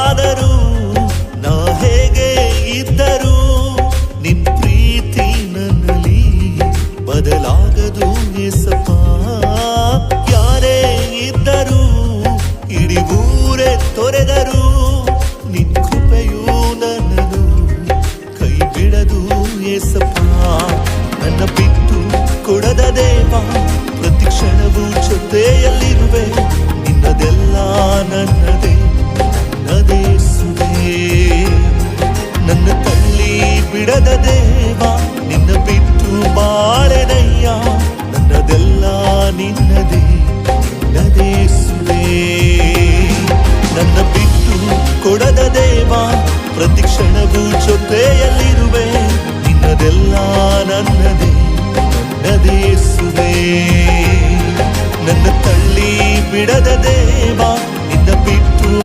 ಆದರೂ ನಾ ಹೇಗೆ ಇದ್ದರೂ ನಿನ್ ಪ್ರೀತಿ ನನ್ನಲ್ಲಿ ಬದಲಾಗದು ಏಸಪ್ಪ. ಯಾರೇ ಇದ್ದರೂ ಇಡೀ ಊರೇ ತೊರೆದರೂ ನಿನ್ ಕೃಪೆಯೂ ನನ್ನನ್ನು ಕೈ ಬಿಡದು ಏಸಪ್ಪ. ನನ್ನ ಬಿಟ್ಟು ಕೊಡದ ದೇವ, ಪ್ರತಿ ಕ್ಷಣವೂ ಜೊತೆಯಲ್ಲಿರುವೆ. ನಿನ್ನದೆಲ್ಲ ನನ್ನದೇ ನನ್ನದೇಸುವೆ. ನನ್ನ ತಳ್ಳಿ ಬಿಡದ ದೇವ, ನಿನ್ನ ಬಿಟ್ಟು ಬಾಳೆನಯ್ಯ. ನನ್ನದೆಲ್ಲ ನಿನ್ನದೇ ನನ್ನದೇಸುವೆ. ನನ್ನ ಬಿಟ್ಟು ಕೊಡದ ದೇವ, ಪ್ರತಿ ಕ್ಷಣವೂ ಜೊತೆಯಲ್ಲಿರುವೆ. ನಿನ್ನದೆಲ್ಲ ನನ್ನದೇ ನನ್ನದೇಸುವೆ. ನನ್ನ ತಳ್ಳಿ ಬಿಡದ ದೇವ, ನಿನ್ನ ಬಿಟ್ಟು